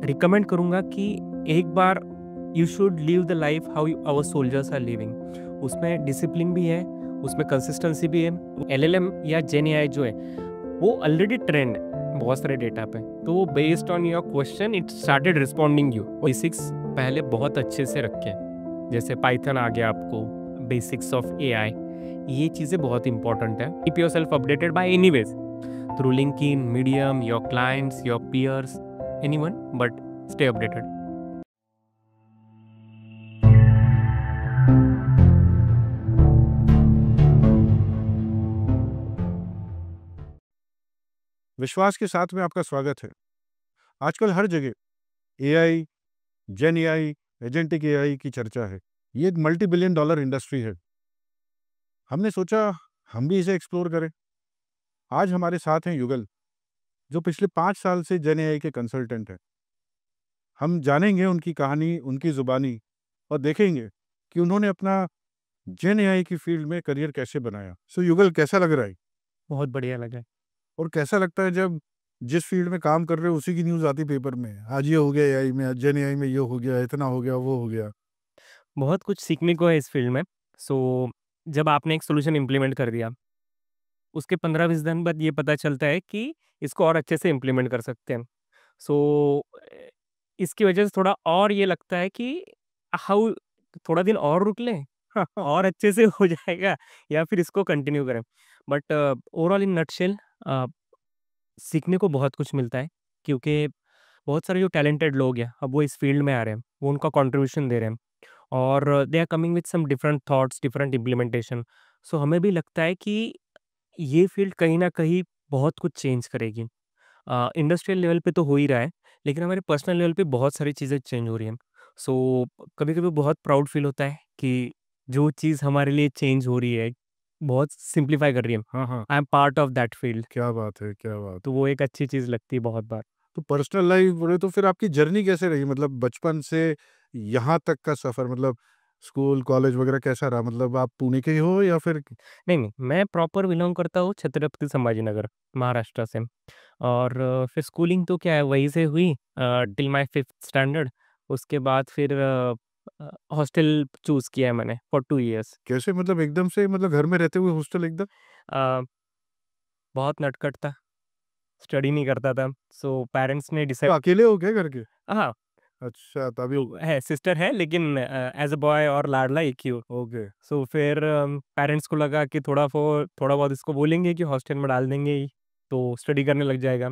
Recommend करूँगा कि एक बार you should live the life how our soldiers are living. उसमें डिसिप्लिन भी है, उसमें कंसिस्टेंसी भी है। एलएलएम या जेन एआई जो है वो ऑलरेडी ट्रेंड है बहुत सारे डेटा पे, तो based on your question it started responding you. Basics पहले बहुत अच्छे से रखें, जैसे पाइथन आ गया आपको, बेसिक्स ऑफ एआई, ये चीज़ें बहुत इंपॉर्टेंट है। Keep yourself updated by anyways through LinkedIn, Medium, your clients, your peers, anyone, but stay updated. विश्वास के साथ में आपका स्वागत है। आजकल हर जगह एआई, जेन एआई, एजेंटिक एआई की चर्चा है। ये एक मल्टी बिलियन डॉलर इंडस्ट्री है। हमने सोचा हम भी इसे एक्सप्लोर करें। आज हमारे साथ हैं युगल, जो पिछले 5 साल से जेन एआई के कंसल्टेंट हैं। हम जानेंगे उनकी कहानी, उनकी जुबानी, और देखेंगे कि उन्होंने अपना जेन एआई की फील्ड में करियर कैसे बनाया। सो युगल, कैसा लग रहा है? बहुत बढ़िया लगा। और कैसा लगता है जब जिस फील्ड में काम कर रहे हो उसी की न्यूज़ आती पेपर में, आज ये हो गया एआई में, आज जेन एआई में ये हो गया, इतना हो गया, वो हो गया। बहुत कुछ सीखने को है इस फील्ड में। सो जब आपने एक सोल्यूशन इम्प्लीमेंट कर दिया, उसके 15-20 दिन बाद ये पता चलता है कि इसको और अच्छे से इम्प्लीमेंट कर सकते हैं। सो इसकी वजह से थोड़ा और ये लगता है कि हाउ थोड़ा दिन और रुक लें, और अच्छे से हो जाएगा, या फिर इसको कंटिन्यू करें। बट ओवरऑल इन नटशेल सीखने को बहुत कुछ मिलता है, क्योंकि बहुत सारे जो टैलेंटेड लोग हैं अब वो इस फील्ड में आ रहे हैं, वो उनका कंट्रीब्यूशन दे रहे हैं, और they are coming with some different thoughts, different implementation. So हमें भी लगता है कि ये फील्ड कहीं न कहीं बहुत कुछ चेंज करेगी। इंडस्ट्रियल लेवल पे तो हो ही रहा है, लेकिन हमारे पर्सनल लेवल पे बहुत सारी चीज़ें चेंज हो रही हैं। सो कभी-कभी बहुत प्राउड फील होता है कि जो चीज़ हमारे लिए चेंज हो रही है, बहुत सिम्प्लीफाई कर रही है। हाँ, हाँ। I am part of that field. क्या बात है, क्या बात तो है। वो एक अच्छी चीज़ लगती है बहुत बार। तो पर्सनल लाइफ बोले तो फिर आपकी जर्नी कैसे रही? मतलब बचपन से यहाँ तक का सफ़र, मतलब स्कूल, कॉलेज वगैरह कैसा रहा? मतलब आप पुणे के ही हो या फिर? नहीं, नहीं, मैं प्रॉपर बिलॉन्ग करता हूँ छत्रपति संभाजीनगर, महाराष्ट्र से। और फिर स्कूलिंग तो क्या है वहीं से हुई टिल माय 5th स्टैंडर्ड। उसके बाद फिर हॉस्टल चूज़ किया है मैंने फॉर 2 इयर्स। कैसे, मतलब एकदम से, मतलब घर में रहते हुए हॉस्टल एकदम? अ, बहुत नटखट था, स्टडी नहीं करता था, सो पेरेंट्स ने तो डिसाइड। अकेले हो क्या घर के? हाँ, अच्छा, तभी। तो है, सिस्टर है, लेकिन एज़ अ बॉय और लाडला एक ही हूँ। ओके। सो फिर पेरेंट्स को लगा कि थोड़ा बहुत इसको बोलेंगे कि हॉस्टल में डाल देंगे ही, तो स्टडी करने लग जाएगा।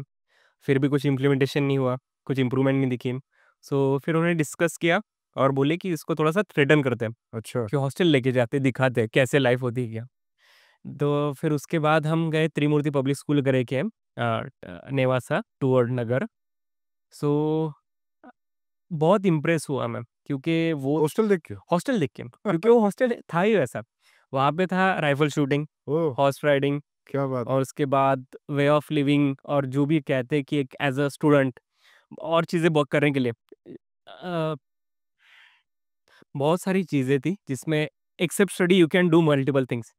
फिर भी कुछ इम्प्लीमेंटेशन नहीं हुआ, कुछ इम्प्रूवमेंट नहीं दिखी। सो फिर उन्होंने डिस्कस किया और बोले कि इसको थोड़ा-सा थ्रेटन करते हैं, अच्छा। कि हॉस्टल लेके जाते हैं, दिखाते हैं कैसे लाइफ़ होती है क्या। तो फिर उसके बाद हम गए त्रिमूर्ति पब्लिक स्कूल करे के नेवासा टूवर्ड नगर। सो बहुत इम्प्रेस हुआ मैं, क्योंकि वो हॉस्टल देख के? हॉस्टल देख के, क्योंकि वो हॉस्टल था ही वैसा। वहाँ पे था राइफल शूटिंग, ओह! हॉर्स राइडिंग, क्या बात और है। उसके बाद वे ऑफ लिविंग, और जो भी कहते हैं कि एक एज़ अ स्टूडेंट और चीज़ें वर्क करने के लिए अ, बहुत सारी चीज़ें थी जिसमें except study you can do multiple things.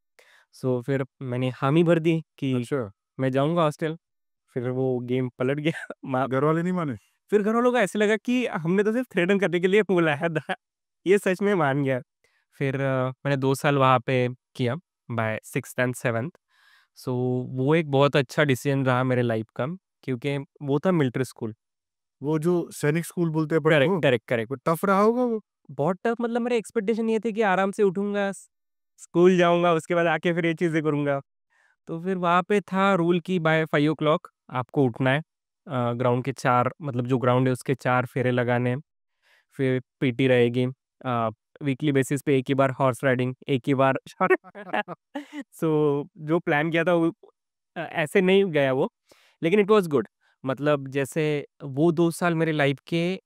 So फिर मैंने हामी भर दी कि अच्छा, मैं जाऊँगा हॉस्टल। फिर वो गेम पलट गया। मा घर वाले नहीं माने? फिर घरवालों को ऐसे लगा कि हमने तो सिर्फ थ्रेटन करने के लिए बोला है ये सच में मान गया। फिर मैंने 2 साल वहाँ पे किया बाय 6th एंड 7th। सो वो एक बहुत अच्छा डिसीजन रहा मेरे लाइफ का, क्योंकि वो था मिलिट्री स्कूल। वो जो सैनिक स्कूल बोलते हैं करेक्ट, वो? Correct, correct. वो टफ रहा होगा वो? बहुत टफ, मतलब मेरे एक्सपेक्टेशन ये थे कि आराम से उठूँगा, स्कूल जाऊँगा, उसके बाद आके फिर ये चीज़ें करूँगा। तो फिर वहाँ पे था रूल कि बाय 5 ओ क्लॉक आपको उठना है। ग्राउंड के 4, मतलब जो ग्राउंड है उसके 4 फेरे लगाने हैं। फिर पीटी रहेगी। वीकली बेसिस पे एक ही बार हॉर्स राइडिंग, एक ही बार सो जो प्लान किया था वो ऐसे नहीं गया वो, लेकिन इट वाज़ गुड। मतलब जैसे वो 2 साल मेरे लाइफ के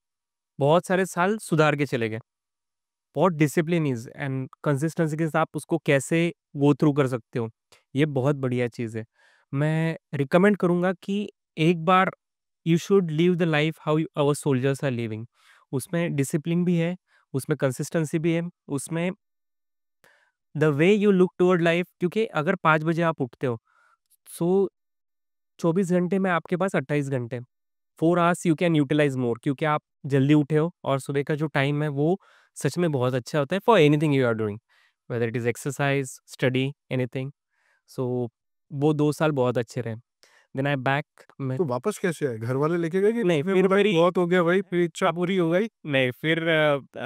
बहुत सारे साल सुधार के चले गए। बहुत डिसिप्लिन इज़ एंड कंसिस्टेंसी के साथ आप उसको कैसे गो थ्रू कर सकते हो, ये बहुत बढ़िया चीज़ है। मैं रिकमेंड करूँगा कि एक बार you should live the life how our soldiers are living. उसमें डिसिप्लिन भी है, उसमें कंसिस्टेंसी भी है, उसमें the way you look toward life, क्योंकि अगर 5 बजे आप उठते हो, सो 24 घंटे में आपके पास 28 घंटे हैं। 4 आवर्स यू कैन यूटिलाइज मोर, क्योंकि आप जल्दी उठे हो और सुबह का जो टाइम है वो सच में बहुत अच्छा होता है for anything you are doing, whether it is exercise, study, anything. So वो 2 साल बहुत अच्छे रहे। देन आई बैक मैं तो वापस कैसे आए? घर वाले लेके गए कि नहीं, आपने फिर बोला कि मेरी बहुत हो गया भाई, फिर इच्छा अब पूरी हो गई? नहीं, फिर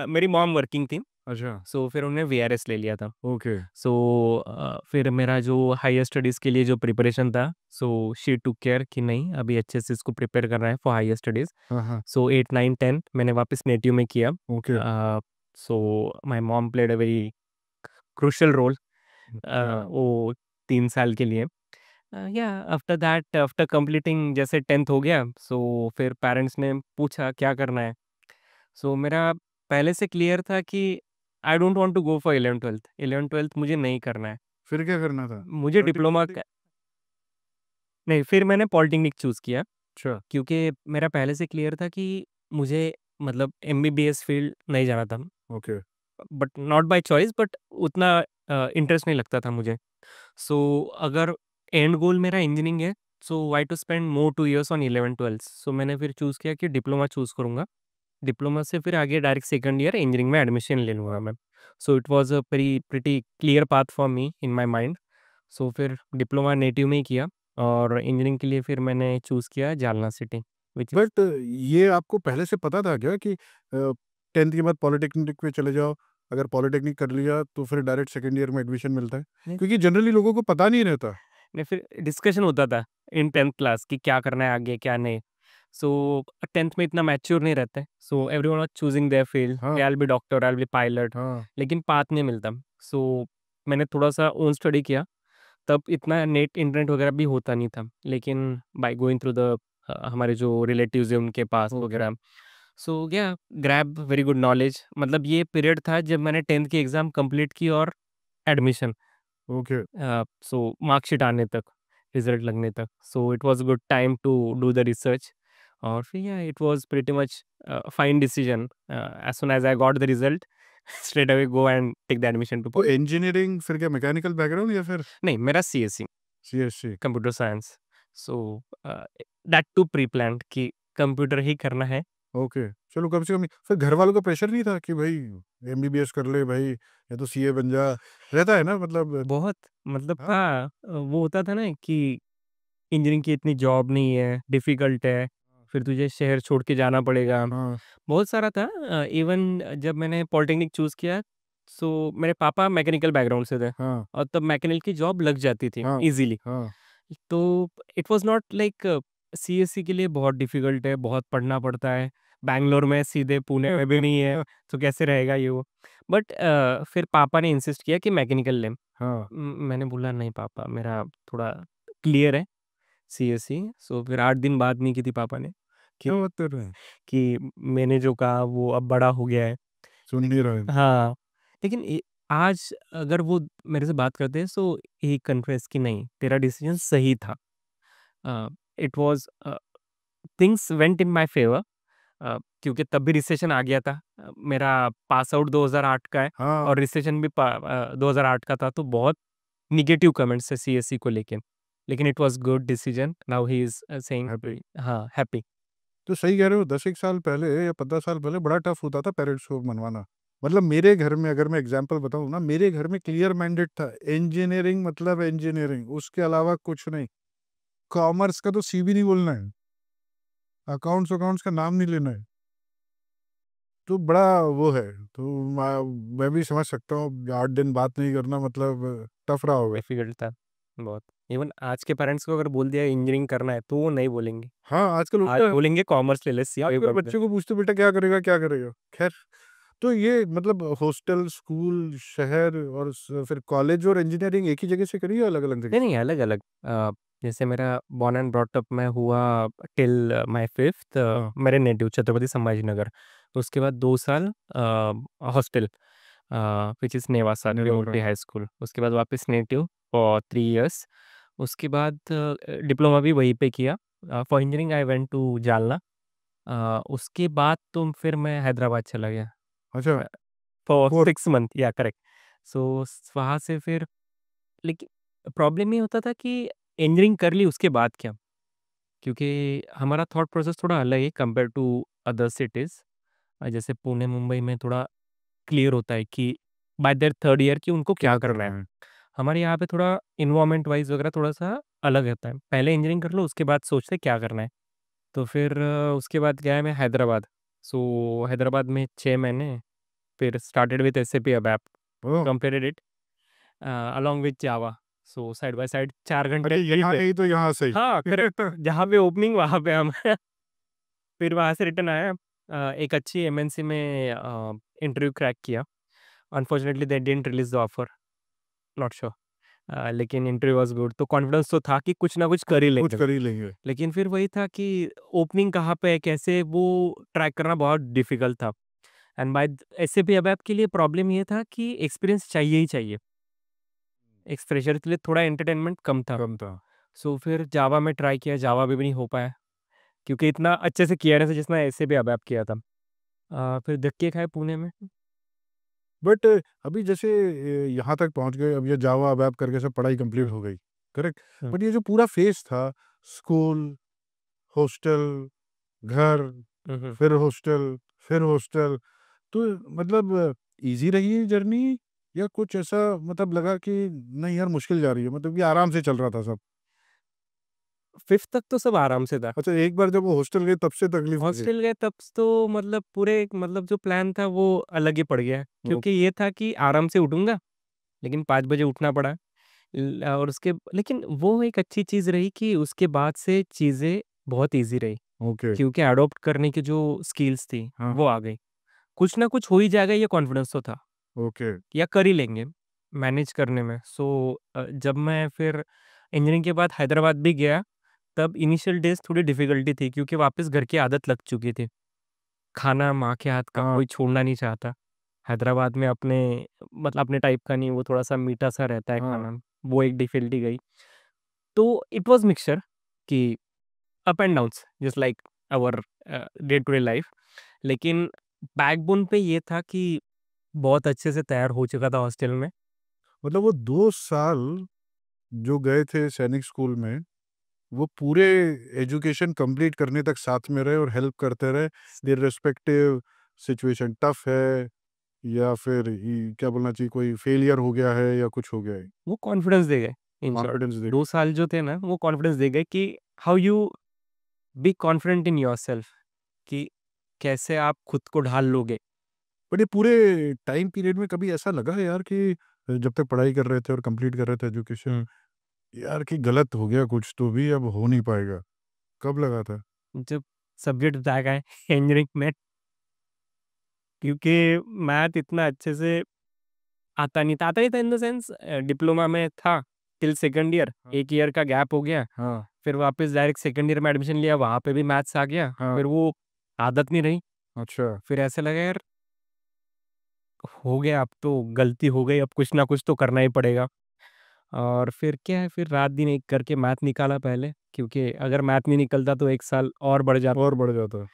मेरी मॉम वर्किंग थी, अच्छा, सो फिर उन्होंने वीआरएस ले लिया था। ओके। सो फिर मेरा जो हायर स्टडीज़ के लिए जो प्रिपरेशन था, सो शी टूक केयर कि नहीं, अभी अच्छे से इसको प्रिपेयर करना है फॉर हायर स्टडीज़। हाँ, हाँ, सो 8, 9, 10 मैंने वापस नेटिव में किया। Okay. So my mom played a very crucial role हाँ, वो 3 साल के लिए। या आफ्टर दैट, आफ्टर कंप्लीटिंग जैसे 10th हो गया, सो फिर पेरेंट्स ने पूछा क्या करना है? सो मेरा पहले से क्लियर था कि I don't want to go for 11th-12th, 11th-12th मुझे नहीं करना है। फिर क्या करना था? मुझे डिप्लोमा पॉलिटेक्निक? क नहीं, फिर मैंने पॉलिटेक्निक चूज़ किया, अच्छा, क्योंकि मेरा पहले से क्लियर था कि मुझे मतलब एमबीबीएस फील्ड नहीं जाना था। Okay. But not by choice, but उतना इंटरेस्ट नहीं लगता था मुझे। सो अगर एंड गोल मेरा इंजीनियरिंग है, so why to spend more 2 years on 11th-12th? So मैंने फिर चूज़ किया कि डिप्लोमा चूज़ करूँगा। डिप्लोमा से फिर आगे डायरेक्ट सेकंड ईयर इंजीनियरिंग में एडमिशन ले लूँगा मैं। So it was a pretty clear path for me in my mind. So फिर डिप्लोमा नेटिव में ही किया और इंजीनियरिंग के लिए फिर मैंने चूज़ किया Jalna city, which is but ये आपको पहले से पता था क्या कि 10th के बाद पॉलिटेक्निक में चले जाओ, अगर पॉलिटेक्निक कर लिया तो फिर डायरेक्ट सेकंड ईयर में एडमिशन मिलता है? नहीं, क्योंकि जनरली लोगों को पता नहीं रहता। नहीं, फिर डिस्कशन होता था इन 10th क्लास कि क्या करना है आगे, क्या नहीं। सो 10th में इतना मैच्योर नहीं रहते, so everyone was choosing their field, हाँ, I will be doctor, I will be pilot, हाँ, लेकिन पाथ नहीं मिलता। सो मैंने थोड़ा-सा ओन स्टडी किया, तब इतना नेट इंटरनेट वगैरह भी होता नहीं था। लेकिन बाय गोइंग थ्रू द हमारे जो रिलेटिव्स हैं उनके पास ओके, वगैरह, सो या ग्रैब वेरी गुड नॉलेज। मतलब ये पीरियड था जब मैंने 10th की एग्ज़ाम कंप्लीट की और एडमिशन, ओके। सो मार्कशीट आने तक, रिज़ल्ट लगने तक। So it was a good time to do the research और फिर या it was pretty much fine decision. As soon as I got the result straight away go and take the admission to तो poly. Engineering फिर क्या mechanical background या फिर नहीं, मेरा CSE, CSC? Computer science. So that too pre planned कि कंप्यूटर ही करना है। ओके, चलो कम से कम फिर घर वालों का प्रेशर नहीं था कि भाई एमबीबीएस कर ले भाई, या तो सीए बन जा, रहता है ना मतलब। बहुत मतलब हाँ, था, वो होता था ना कि इंजीनियरिंग की इतनी जॉब नहीं है, डिफ़िकल्ट है, फिर तुझे शहर छोड़ के जाना पड़ेगा। हाँ, बहुत सारा था। इवन जब मैंने पॉलिटेक्निक चूज़ किया, सो मेरे पापा मैकेनिकल बैकग्राउंड से थे हाँ, और तब मैकेनिकल की जॉब लग जाती थी हाँ, ईज़िली। हाँ, तो it was not like CSE के लिए बहुत डिफ़िकल्ट है, बहुत पढ़ना पड़ता है। बैंगलोर में सीधे पुणे में भी नहीं है, हाँ, तो कैसे रहेगा ये वो। बट फिर पापा ने इंसिस्ट किया कि मैकेनिकल ले। हाँ। मैंने बोला नहीं पापा, मेरा थोड़ा क्लियर है सीएसई। सो फिर 8 दिन बात नहीं की थी पापा ने कि क्या बात कर रहे हैं? मैंने जो कहा वो अब बड़ा हो गया है। सुन नहीं रहे हैं। हाँ, लेकिन आज अगर वो मेरे से बात करते हैं, सो ही कन्फेस कि नहीं, तेरा डिसीजन सही था। It was things went in my favour, क्योंकि तब भी रिसेशन आ गया था। मेरा पास आउट 2008 का है हाँ, और रिसेशन भी 2008 का था, तो बहुत नेगेटिव कमेंट्स है सीएसई को लेके। लेकिन it was good decision, now he is saying happy. हाँ, हैप्पी। तो सही कह रहे हो, 10 एक साल पहले या 15 साल पहले बड़ा टफ होता था पेरेंट्स को मनवाना। मतलब मेरे घर में अगर मैं एग्जांपल बताऊँ ना, मेरे घर में क्लियर माइंडेड था, इंजीनियरिंग मतलब इंजीनियरिंग, उसके अलावा कुछ नहीं। कॉमर्स का तो सी भी नहीं बोलना है, अकाउंट्स अकाउंट्स का नाम नहीं लेना है। तो बड़ा वो है, तो मैं भी समझ सकता हूँ 8 दिन बात नहीं करना मतलब टफ रहा होगा। डिफ़िकल्ट था बहुत। इवन आज के पेरेंट्स को अगर बोल दिया इंजीनियरिंग करना है, तो वो नहीं बोलेंगे। हाँ, आजकल आज उल्टा है। बोलेंगे कॉमर्स ले ले, सीए आजकल कर ले। बच्चे को पूछते बेटा क्या करेगा, क्या करेगा? खैर, तो ये मतलब हॉस्टल, स्कूल, शहर और फिर कॉलेज और इंजीनियरिंग एक ही जगह से करी या अलग-अलग जगह नहीं, से? नहीं, अलग-अलग। जैसे मेरा बोर्न एंड ब्रॉट अप मैं हुआ टिल माय 5th, हाँ, मेरे नेटिव छत्रपति संभाजी नगर। उसके बाद 2 साल hostel, which is Nevasa Nevasa. Trimurti high school. उसके बाद वापस नेटिव फॉर 3 इयर्स। उसके बाद डिप्लोमा भी वहीं पे किया। For engineering I went to Jalna. उसके बाद तो फिर मैं हैदराबाद चला गया अच्छा, फॉर कोर 6 मंथ, या करेक्ट। सो वहाँ से फिर, लेकिन प्रॉब्लम ये होता था कि इंजीनियरिंग कर ली उसके बाद क्या? क्योंकि हमारा थॉट प्रोसेस थोड़ा अलग है कंपेयर टू अदर सिटीज़। जैसे पुणे, मुंबई में थोड़ा क्लियर होता है कि बाय देयर थर्ड ईयर कि उनको क्या क्या करना है। करना है? हमारे यहाँ पे थोड़ा एनवायरनमेंट वाइज़ वगैरह थोड़ा-सा अलग रहता है। पहले इंजीनियरिंग कर लो, उसके बाद सोचते हैं क्या करना है। तो फिर उसके बाद गया मैं हैदराबाद। सो हैदराबाद में 6 महीने, फिर started with SAP ABAP, oh! Completed it along with Java. So side by side 4 घंटे अरे यहीं यहाँ पे। नहीं तो यहाँ सही। हाँ, करेक्ट। जहाँ पे ओपनिंग वहाँ पे हम। फिर वहाँ से रिटर्न आया। एक अच्छी एमएनसी में इंटरव्यू क्रैक किया। Unfortunately they didn't release the offer, not sure. लेकिन इंटरव्यू वाज़ गुड, तो कॉन्फिडेंस तो था कि कुछ ना कुछ कर ही कुछ लेंगे। कर ही लेंगे। लेकिन फिर वही था कि ओपनिंग कहाँ पे है, कैसे, वो ट्रैक करना बहुत डिफ़िकल्ट था। एंड बाय एसएपी अबैप के लिए प्रॉब्लम ये था कि एक्सपीरियंस चाहिए ही चाहिए। एक फ्रेशर के लिए थोड़ा एंटरटेनमेंट कम था। कम था। सो फिर जावा में ट्राई किया, जावा भी नहीं हो पाया, क्योंकि इतना अच्छे से किया नहीं था जितना एसएपी अबैप किया था। फिर धक्के खाए पुणे में। बट अभी जैसे यहाँ तक पहुँच गए, अब ये जावा वेब करके सब पढ़ाई कंप्लीट हो गई, करेक्ट? हुँ, बट ये जो पूरा फेज़ था, स्कूल, हॉस्टल, घर, हुँ, हुँ। फिर हॉस्टल, तो मतलब ईज़ी रही ये जर्नी या कुछ ऐसा मतलब लगा कि नहीं यार मुश्किल जा रही है, मतलब कि आराम से चल रहा था सब? 5th तक तो सब आराम से था। अच्छा, एक बार जब वो हॉस्टल गए तब से तकलीफ हो गई। हॉस्टल गए तब तो मतलब पूरे मतलब जो प्लान था वो अलग ही पड़ गया। ओ क्योंकि ये था कि आराम से उठूँगा, लेकिन 5 बजे उठना पड़ा। और उसके लेकिन वो एक अच्छी चीज़ रही कि उसके बाद से चीज़ें बहुत ईज़ी रही, ओके, क्योंकि अडॉप्ट करने की जो स्किल्स थी, हाँ, वो आ गई। कुछ ना कुछ हो ही जाएगा, ये कॉन्फिडेंस तो था, ओके, या कर ही लेंगे मैनेज करने में। जब मैं फिर इंजीनियरिंग के बाद हैदराबाद भी गया, तब इनिशियल डेज़ थोड़ी डिफ़िकल्टी थी, क्योंकि वापस घर की आदत लग चुकी थी। खाना माँ के हाथ का हाँ, कोई छोड़ना नहीं चाहता। हैदराबाद में अपने मतलब अपने टाइप का नहीं, वो थोड़ा-सा मीठा-सा रहता है हाँ। खाना, वो एक डिफ़िकल्टी गई। तो इट वाज़ मिक्सचर कि up and downs just like our day to day life. लेकिन बैकबोन पे ये था कि बहुत अच्छे से तैयार हो चुका था हॉस्टल में। मतलब वो 2 साल जो गए थे सैनिक स्कूल में, वो पूरे एजुकेशन कंप्लीट करने तक साथ में रहे और हेल्प करते रहे, इर्रेस्पेक्टिव सिचुएशन टफ है या फिर क्या बोलना चाहिए, कोई फेलियर हो गया है या कुछ हो गया है, वो कॉन्फिडेंस दे गए, इन शॉर्ट। कॉन्फिडेंस दे। 2 साल जो थे ना, वो कॉन्फिडेंस दे गए कि how you be confident in yourself, कि कैसे आप खुद को ढाल लोगे। बट ये पूरे टाइम पीरियड में कभी ऐसा लगा है यार कि जब तक पढ़ाई कर रहे थे और कंप्लीट कर रहे थे एजुकेशन, हुँ। यार कि गलत हो गया कुछ तो भी अब हो नहीं पाएगा, कब लगा था? जब सब्जेक्ट आ गए इंजीनियरिंग में, क्योंकि मैथ इतना अच्छे से आता नहीं था इन द सेंस, डिप्लोमा में था टिल सेकंड ईयर, हाँ, 1 ईयर का गैप हो गया। हाँ, फिर वापस डायरेक्ट सेकंड ईयर में एडमिशन लिया, वहाँ पे भी मैथ्स आ गया। हाँ, फिर वो आदत नहीं रही। अच्छा, फिर ऐसा लगा यार हो गया, अब तो गलती हो गई, अब कुछ ना कुछ तो करना ही पड़ेगा। और फिर क्या है, फिर रात-दिन एक करके मैथ निकाला पहले, क्योंकि अगर मैथ नहीं निकलता तो 1 साल और बढ़ जाता। और बढ़ जाता,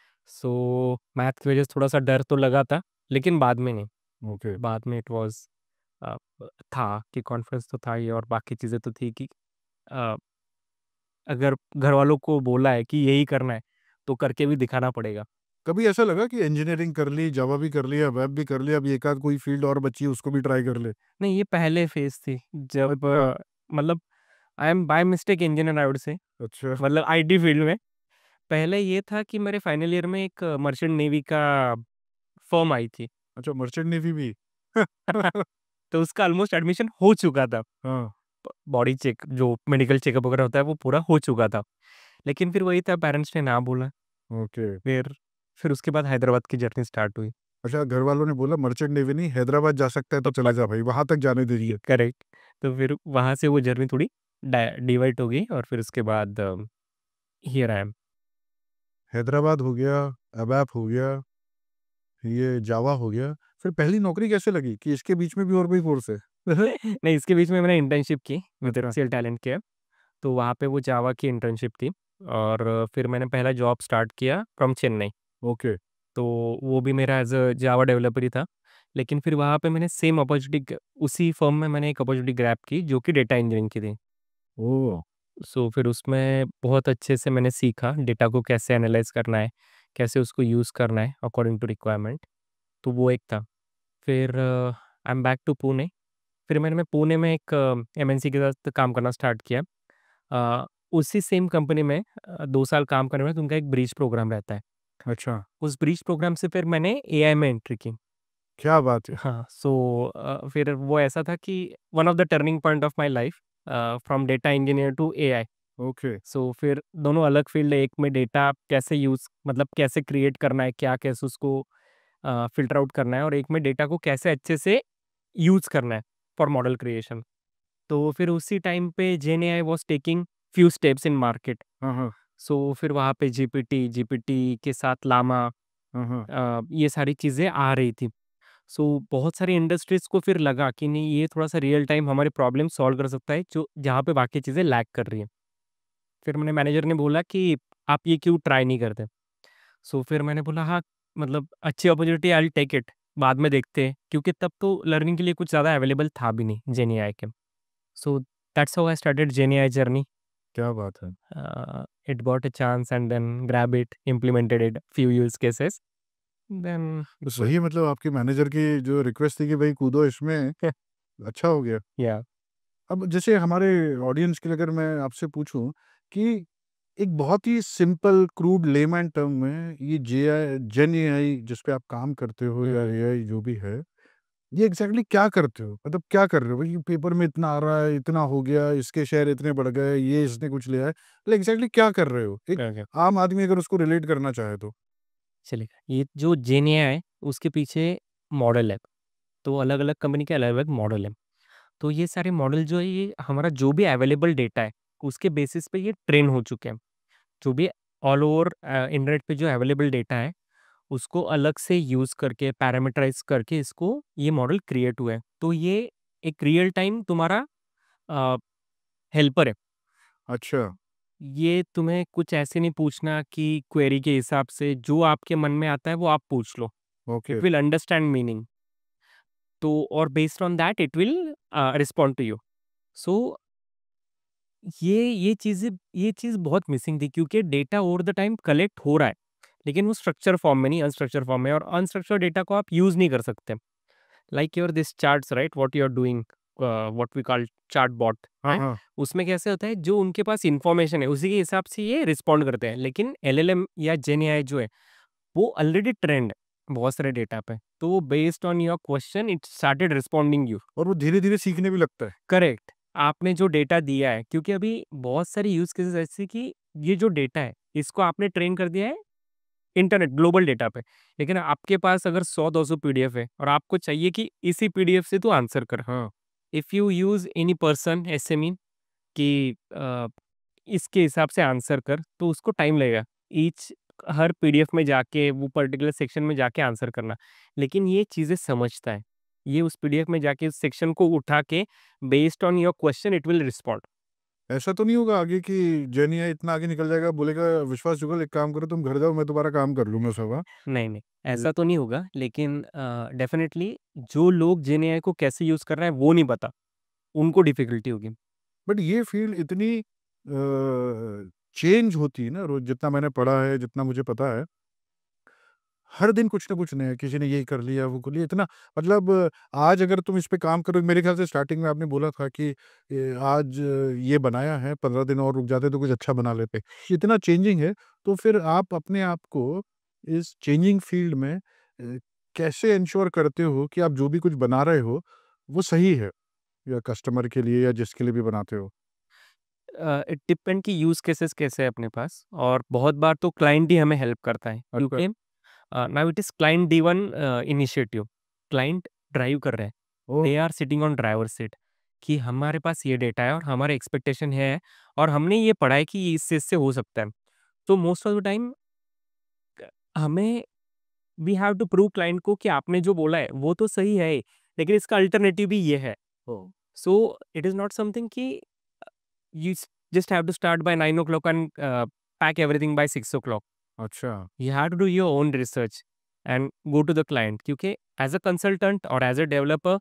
मैथ की वजह से थोड़ा-सा डर तो लगा था, लेकिन बाद में नहीं। ओके। बाद में इट वाज़ अ, था कि कॉन्फिडेंस तो था ही, और बाकी चीज़ें तो थी कि अ, अगर घरवालों को बोला है कि यही करना है, तो करके भी दिखाना पड़ेगा। कभी ऐसा लगा कि इंजीनियरिंग कर ली, जावा भी कर लिया, वेब भी कर लिया, अब एक आध कोई फील्ड और बची है उसको भी ट्राई कर ले? नहीं, ये पहले फ़ेज़ थी, जब अच्छा, मतलब I am by mistake engineer, I would से। अच्छा, मतलब आईटी फील्ड में। पहले ये था कि मेरे फाइनल ईयर में एक मर्चेंट नेवी का फ़र्म आई थी। अच्छा मर्चेंट नेवी भी? तो उसका ऑलमोस्ट एडमिशन हो चुका था। हाँ, बॉडी चेक जो मेडिकल चेकअप वगैरह होता है, वो पूरा हो चुका था। लेकिन फिर वही था, पेरेंट्स ने ना बोला। ओके। फिर फिर उसके बाद हैदराबाद की जर्नी स्टार्ट हुई। अच्छा, घर वालों ने बोला मर्चेंट नेवी नहीं, हैदराबाद जा सकता है तो चला जा भाई, वहाँ तक जाने दीजिए। करेक्ट। तो फिर वहाँ से वो जर्नी थोड़ी डिवाइड हो गई, और फिर उसके बाद हियर आई एम। हैदराबाद हो गया, अबैप हो गया, ये जावा हो गया, फिर पहली नौकरी कैसे लगी कि इसके बीच में भी और कोई कोर्स है? नहीं, इसके बीच में मैंने इंटर्नशिप की विद अच्छा, एचसीएल टैलेंट केयर। तो वहाँ पे वो जावा की इंटर्नशिप थी, और फिर मैंने पहला जॉब स्टार्ट किया फ्रॉम चेन्नई। ओके, तो वो भी मेरा एज़ अ जावा डेवलपर ही था। लेकिन फिर वहाँ पे मैंने सेम अपॉर्च्युनिटी, उसी फर्म में मैंने एक अपॉर्च्युनिटी ग्रैब की, जो कि डेटा इंजीनियरिंग की थी। ओह! सो फिर उसमें बहुत अच्छे से मैंने सीखा डेटा को कैसे एनालाइज करना है, कैसे उसको यूज़ करना है अकॉर्डिंग टू रिक्वायरमेंट। तो वो एक था। फिर I am back to Pune. फिर मैंने पुणे में एक एमएनसी के साथ काम करना स्टार्ट किया। अ, उसी सेम कंपनी में 2 साल काम करने के बाद उनका एक ब्रीच प्रोग्राम रहता है। अच्छा, उस ब्रीच प्रोग्राम से फिर मैंने एआई में एंट्री की। क्या बात है! हाँ, सो फिर वो ऐसा था कि one of the turning point of my life from data engineer to AI. Okay, so फिर दोनों अलग फील्ड है, एक में डेटा कैसे यूज़ मतलब कैसे क्रिएट करना है, क्या कैसे उसको फ़िल्टर आउट करना है, और एक में डेटा को कैसे अच्छे से यूज़ करना है फॉर मॉडल क्रिएशन। तो फिर उसी टाइम पे Gen AI was taking few steps in market. हाँ, हाँ, सो फिर वहाँ पे जीपीटी, जीपीटी के साथ लामा, हाँ, हाँ, ये सारी चीज़ें आ रही थी। सो बहुत सारी इंडस्ट्रीज़ को फिर लगा कि नहीं, ये थोड़ा-सा रियल टाइम हमारी प्रॉब्लम सॉल्व कर सकता है, जो जहाँ पे बाकी चीज़ें लैग कर रही हैं। फिर मैंने मैनेजर ने बोला कि आप ये क्यों ट्राई नहीं करते? सो फिर मैंने बोला हाँ, मतलब अच्छी opportunity, I will take it, बाद में देखते हैं, क्योंकि तब तो लर्निंग के लिए कुछ ज़्यादा अवेलेबल था भी नहीं जेन एआई के। So that's how I started gen AI journey. क्या बात है! It got a chance and then grab it, implemented it, few use cases, then तो it was सही है, मतलब आपके मैनेजर की जो रिक्वेस्ट थी कि भई कूदो इसमें, अच्छा हो गया। yeah. अब जैसे हमारे ऑडियंस के लिए अगर मैं आपसे पूछूं कि एक बहुत ही सिंपल क्रूड लेमैन टर्म में ये जेन एआई जिस पे आप काम करते हो या हुँ। एआई जो भी है, ये एग्जैक्टली क्या करते हो? मतलब क्या कर रहे हो भाई? पेपर में इतना आ रहा है, इतना हो गया, इसके शेयर इतने बढ़ गए, ये इसने कुछ लिया है, मतलब एग्जैक्टली क्या कर रहे हो? एक ओके, आम आदमी अगर उसको रिलेट करना चाहे तो। चलेगा। ये जो जेन एआई है, उसके पीछे मॉडल है, तो अलग-अलग कंपनी के अलग-अलग मॉडल हैं। तो ये सारे मॉडल जो है, ये हमारा जो भी अवेलेबल डेटा है, उसके बेसिस पे ये ट्रेन हो चुके हैं। जो भी ऑल ओवर इंटरनेट पे जो अवेलेबल डेटा है, उसको अलग से यूज़ करके, पैरामीटराइज़ करके इसको ये मॉडल क्रिएट हुए हैं। तो ये एक रियल टाइम तुम्हारा अ, हेल्पर है। अच्छा, ये तुम्हें कुछ ऐसे नहीं पूछना कि क्वेरी के हिसाब से जो आपके मन में आता है वो आप पूछ लो। Okay, it will understand meaning, तो और based on that it will respond to you. So ये चीज़ बहुत मिसिंग थी, क्योंकि data over the time collect हो रहा है, लेकिन वो स्ट्रक्चर फॉर्म में नहीं, अनस्ट्रक्चर फॉर्म में, और अनस्ट्रक्चर्ड डेटा को आप यूज़ नहीं कर सकते। Like your this charts, right, what you are doing, what we call chart bot हाँ, है। हाँ, उसमें कैसे होता है, जो उनके पास इंफॉर्मेशन है उसी के हिसाब से ये रिस्पॉन्ड करते हैं, लेकिन एलएलएम या जेन एआई जो है, वो ऑलरेडी ट्रेंड है बहुत सारे डेटा पे, तो वो based on your question it started responding you. और वो धीरे धीरे सीखने भी लगता है। करेक्ट, आपने जो डेटा दिया है, क्योंकि अभी बहुत सारी यूज केसेस ऐसी कि ये जो डेटा है, इसको आपने ट्रेन कर दिया है इंटरनेट ग्लोबल डेटा पे, लेकिन आपके पास अगर 100-200 पीडीएफ है और आपको चाहिए कि इसी पीडीएफ से तू आंसर कर। हाँ, if you use any person SME कि इसके हिसाब से आंसर कर, तो उसको टाइम लगेगा ईच हर पीडीएफ में जाके वो पर्टिकुलर सेक्शन में जाके आंसर करना। लेकिन ये चीज़ें समझता है, ये उस पीडीएफ में जाके उस सेक्शन को उठा के based on your question it will respond. ऐसा तो नहीं होगा आगे कि जेन एआई इतना आगे निकल जाएगा, बोलेगा विश्वास जुगल एक काम करो, तुम घर जाओ, मैं तुम्हारा काम कर लूंगा सब, हाँ? नहीं, नहीं, ऐसा तो नहीं होगा, लेकिन डेफिनिटली जो लोग जेन एआई को कैसे यूज़ कर रहे हैं वो नहीं पता, उनको डिफ़िकल्टी होगी। बट ये फील्ड इतनी चेंज होती है ना रोज, जितना मैंने पढ़ा है, जितना मुझे पता है, हर दिन कुछ ना कुछ नया, किसी ने ये कर लिया, वो कर लिया, इतना, मतलब आज अगर तुम इस पे काम करो, मेरे ख्याल से स्टार्टिंग में आपने बोला था कि आज ये बनाया है, 15 दिन और रुक जाते तो कुछ अच्छा बना लेते। इतना चेंजिंग है, तो फिर आप अपने आप को इस चेंजिंग फील्ड में कैसे इंश्योर करते हो कि आप जो भी कुछ बना रहे हो, वो सही है, या कस्टमर के लिए या जिसके लिए भी बनाते हो? इट डिपेंड कि यूज़ केसेस कैसे है अपने पास, और बहुत बार तो क्लाइंट ही हमें हेल्प करता है, अच्छा, क्योंकि now it is client driven initiative. Client drive कर रहे हैं, oh! They are sitting on driver seat कि हमारे पास ये डेटा है और हमारे एक्सपेक्टेशन है, और हमने ये पढ़ा है कि ये इससे हो सकता है। तो मोस्ट ऑफ द टाइम हमें we have to prove client को कि आपने जो बोला है वो तो सही है, लेकिन इसका अल्टरनेटिव भी ये है। Oh! So it is not something कि you just have to start by 9 o'clock and pack everything by 6 o'clock. अच्छा, You have to do your own research and go to the client, क्योंकि as a consultant और as a developer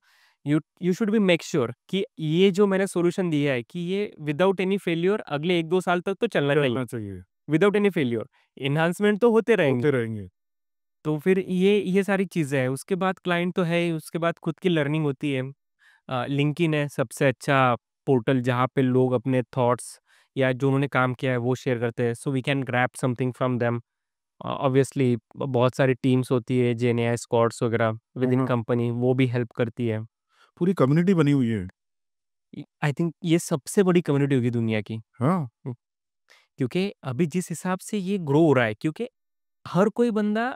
you should be make sure कि ये जो मैंने solution दिया है कि ये विदाउट एनी फेल्योर अगले 1-2 साल तक तो चलना चाहिए, चलना चाहिए, विदाउट एनी फेल्योर। एनहांसमेंट तो होते रहेंगे। होते रहेंगे। तो फिर ये सारी चीज़ें हैं। उसके बाद क्लाइंट तो है ही, उसके बाद खुद की लर्निंग होती है। लिंक्डइन है सबसे अच्छा पोर्टल जहाँ पे लोग अपने थॉट्स या जो उन्होंने काम किया है वो शेयर करते हैं, so we can grab something from them. Obviously बहुत सारी टीम्स होती है, जेएनएआई स्क्वाड्स वगैरह विद इन हाँ, कंपनी, वो भी हेल्प करती है। पूरी कम्युनिटी बनी हुई है। आई थिंक ये सबसे बड़ी कम्युनिटी होगी दुनिया की। हाँ, हुँ, क्योंकि अभी जिस हिसाब से ये ग्रो हो रहा है, क्योंकि हर कोई बंदा,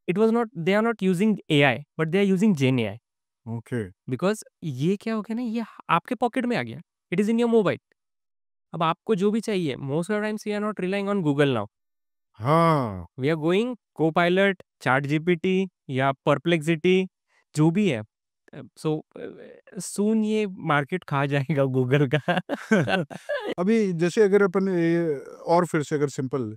it was not, they are not using AI but they are using GenAI. Okay. Because ये क्या हो गया ना, ये आपके पॉकेट में आ गया। It is in your mobile. अब आपको जो भी चाहिए, most of the times we are not relying on Google now. हाँ, we are going Copilot, ChatGPT या परप्लेक्सिटी, जो भी है। सो सून ये मार्केट खा जाएगा गूगल का। अभी जैसे अगर अपन ये और फिर से अगर सिंपल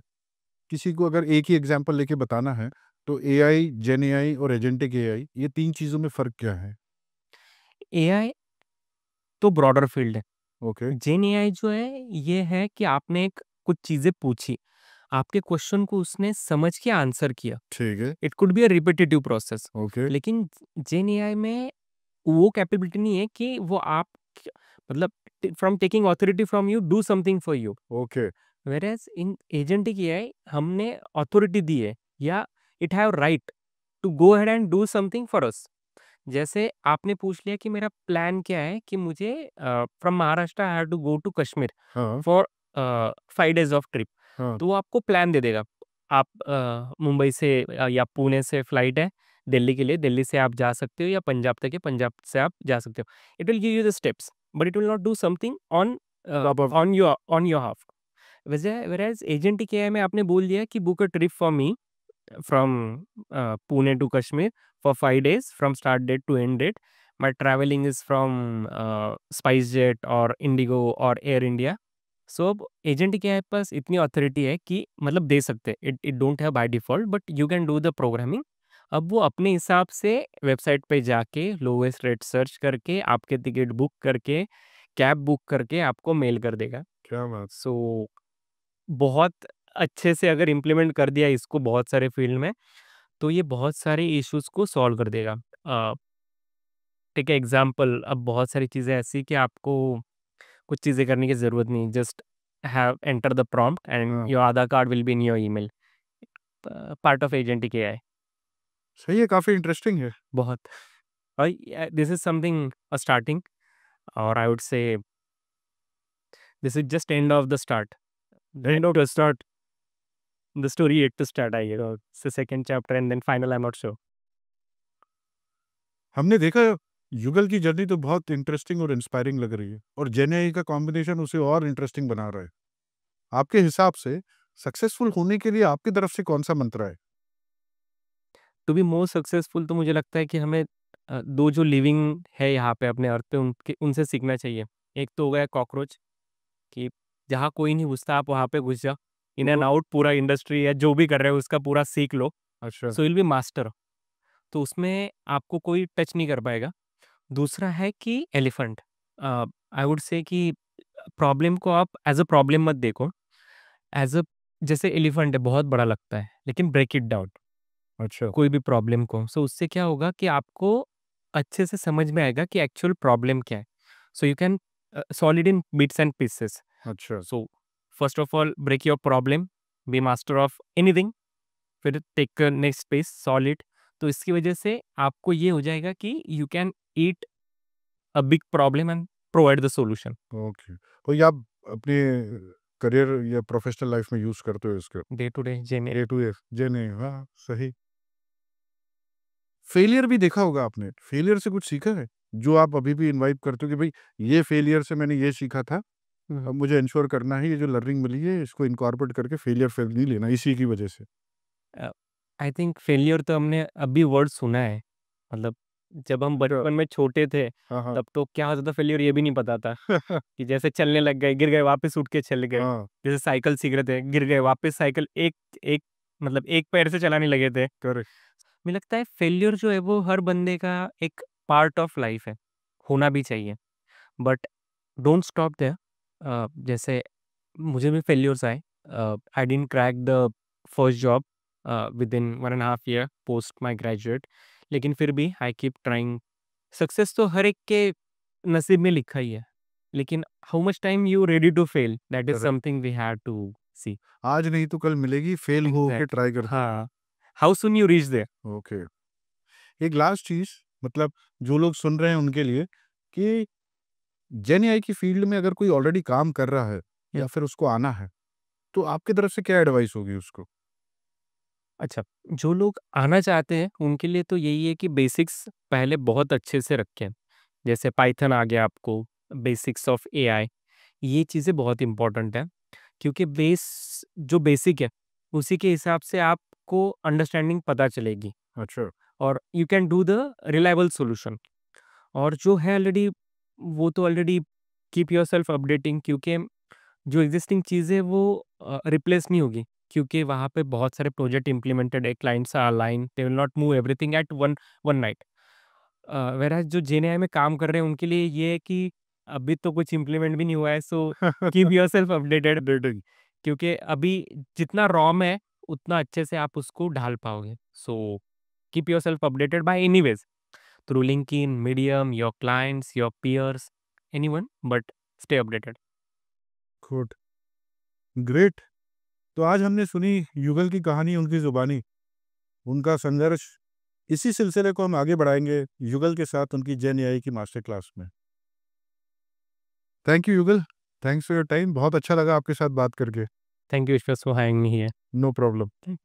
किसी को अगर एक ही एग्जांपल लेके बताना है, तो एआई, जेन एआई और एजेंटिक एआई, ये 3 चीज़ों में फ़र्क क्या है? एआई तो ब्रॉडर फील्ड है। ओके, जेन एआई जो है, ये है कि आपने एक कुछ चीज़ें पूछी, आपके क्वेश्चन को उसने समझ के आंसर किया। ठीक है, it could be a repetitive process. Okay, लेकिन जेन एआई में वो कैपेबिलिटी नहीं है कि वो आप मतलब from taking authority from you do something for you. Okay, whereas in agentic AI हमने अथॉरिटी दी है, या it have right to go ahead and do something for us. जैसे आपने पूछ लिया कि मेरा प्लान क्या है कि मुझे from Maharashtra I have to go to Kashmir हाँ, फॉर 5 डेज़ ऑफ ट्रिप। हाँ, तो वो आपको प्लान दे देगा। आप मुंबई से या पुणे से फ्लाइट है दिल्ली के लिए, दिल्ली से आप जा सकते हो, या पंजाब तक है, पंजाब से आप जा सकते हो। It will give you the steps, but it will not do something on top of on your half. वैसे व्हेreas एजेंटिक एआई में आपने बोल दिया कि book a trip for me from Pune to Kashmir for 5 days from start date to end date. My traveling is from SpiceJet or Indigo or Air India. सो अब agent के पास इतनी authority है कि मतलब दे सकते हैं, it it don't have by default but you can do the programming. अब वो अपने हिसाब से वेबसाइट पे जाके लोवेस्ट रेट सर्च करके आपके टिकट बुक करके, कैब बुक करके आपको मेल कर देगा। क्या बात! सो बहुत अच्छे से अगर इम्प्लीमेंट कर दिया इसको बहुत सारे फील्ड में, तो ये बहुत सारे इश्यूज़ को सॉल्व कर देगा। टेक एग्ज़ाम्पल, अब बहुत सारी चीज़ें ऐसी कि आपको कुछ चीज़ें करने की ज़रूरत नहीं, just have enter the prompt and हाँ, your Aadhaar card will be in your email. Part of agentic AI. सही है, काफ़ी इंटरेस्टिंग है। बहुत। और दिस इज़ समथिंग स्टार्टिंग, और I would say this is just end of the start. End of to start the story yet to start, I guess. It's the second chapter and then final, I am not sure. हमने देखा युगल की journey तो बहुत interesting और inspiring लग रही है और जेन एआई का कॉम्बिनेशन उसे और इंटरेस्टिंग बना रहा है। आपके हिसाब से सक्सेसफुल होने के लिए आपकी तरफ से कौन-सा मंत्र है? टू बी मोर सक्सेसफुल तो मुझे लगता है कि हमें 2 जो लिविंग है यहाँ पे अपने अर्थ पे, उनके उनसे सीखना चाहिए। एक तो हो गया कॉकरोच, कि जहाँ कोई नहीं घुसता आप वहाँ पे घुस जाओ। इन एंड वो आउट पूरा इंडस्ट्री या जो भी कर रहे हो उसका पूरा सीख लो, अच्छा, so you will be master. तो उसमें आपको कोई टच नहीं कर पाएगा। दूसरा है कि एलिफेंट, आई वुड से कि प्रॉब्लम को आप एज़ अ प्रॉब्लम मत देखो, एज़ अ, जैसे एलिफेंट है बहुत बड़ा लगता है, लेकिन ब्रेक इट डाउन अच्छा, कोई भी प्रॉब्लम को। सो उससे क्या होगा कि आपको अच्छे से समझ में आएगा कि एक्चुअल प्रॉब्लम क्या है। So you can solve it in bits and pieces. अच्छा। So first of all break your problem, be master of anything, फिर take next space solve it. तो इसकी वजह से आपको ये हो जाएगा कि you can eat a big problem and provide the solution okay. तो ये आप अपने करियर या प्रोफ़ेशनल लाइफ़ में यूज़ करते हो इसको? डे टू डे जेने। ए टू एफ जेने हाँ, सही। फेलियर भी देखा होगा आपने, फेलियर से कुछ सीखा है? जो आप अभी भी इनवाइब करते हो कि भई ये फेलियर से मैंने ये सीखा था, अब मुझे एन्श्योर करना है ये जो लर्निंग मिली है इसको इनकॉर्पोरेट करके फेलियर फिर नहीं लेना इसी की वजह से। आई थिंक फेलियर तो हमने अभी वर्ड सुना है, मतलब जब हम अच्छा, बचपन में छोटे थे हाँ, हाँ। तब तो क्या होता था, फेलियर ये भी नहीं पता था कि जैसे चलने लग गए, गिर गए, वापस उठ के चल गए। हाँ, जैसे साइकिल सीख रहे थे, गिर गए, वापस साइकिल एक एक मतलब एक पैर से चलाने लगे थे। करेक्ट। मुझे लगता है फेलियर जो है वो हर बंदे का एक पार्ट ऑफ लाइफ है। होना भी चाहिए, बट डोंट स्टॉप देयर। जैसे मुझे भी फेल्योर्स आए, I didn't crack the first job with in 1.5 year post my graduate, लेकिन फिर भी आई कीप ट्राइंग। सक्सेस तो हर एक के नसीब में लिखा ही है, लेकिन how much time you ready to fail, that is correct. Something we have to see. आज नहीं तो कल मिलेगी, फेल हो के एग्जैक्टली, ट्राई करते। हाँ, how soon you reach there. Okay. एक लास्ट चीज़, मतलब जो लोग सुन रहे हैं उनके लिए, कि जेन एआई की फील्ड में अगर कोई ऑलरेडी काम कर रहा है या फिर उसको आना है, तो आपकी तरफ से क्या एडवाइस होगी उसको? अच्छा, जो लोग आना चाहते हैं उनके लिए तो यही है कि बेसिक्स पहले बहुत अच्छे से रखें। जैसे पाइथन आ गया आपको, बेसिक्स ऑफ एआई, ये चीज़ें बहुत इम्पोर्टेंट हैं, क्योंकि जो बेसिक है, उसी के हिसाब से आपको अंडरस्टैंडिंग पता चलेगी अच्छा। और you can do the reliable solution. और जो है ऑलरेडी, वो तो ऑलरेडी कीप योरसेल्फ अपडेटिंग, क्योंकि जो एग्जिस्टिंग चीज़ है वो रिप्लेस नहीं होगी, क्योंकि वहाँ पे बहुत सारे प्रोजेक्ट इम्प्लीमेंटेड है, clients are align, they will not move everything at one one night. Whereas GenAI जेएनआई में काम कर रहे हैं उनके लिए ये है कि अभी तो कुछ इम्प्लीमेंट भी नहीं हुआ है, सो कीप योरसेल्फ अपडेटेड, डेटिंग। क्योंकि अभी जितना रॉम है उतना अच्छे से आप उसको ढाल पाओगे। So keep yourself updated by anyways, through LinkedIn, Medium, your clients, your peers, anyone, but stay updated. Good, great. तो आज हमने सुनी युगल की कहानी, उनकी ज़ुबानी, उनका संघर्ष। इसी सिलसिले को हम आगे बढ़ाएँगे युगल के साथ उनकी जेन एआई की मास्टर क्लास में। थैंक यू युगल, थैंक्स फॉर योर टाइम। बहुत अच्छा लगा आपके साथ बात करके। Thank you, Vishwas, for having me here. No problem. Thank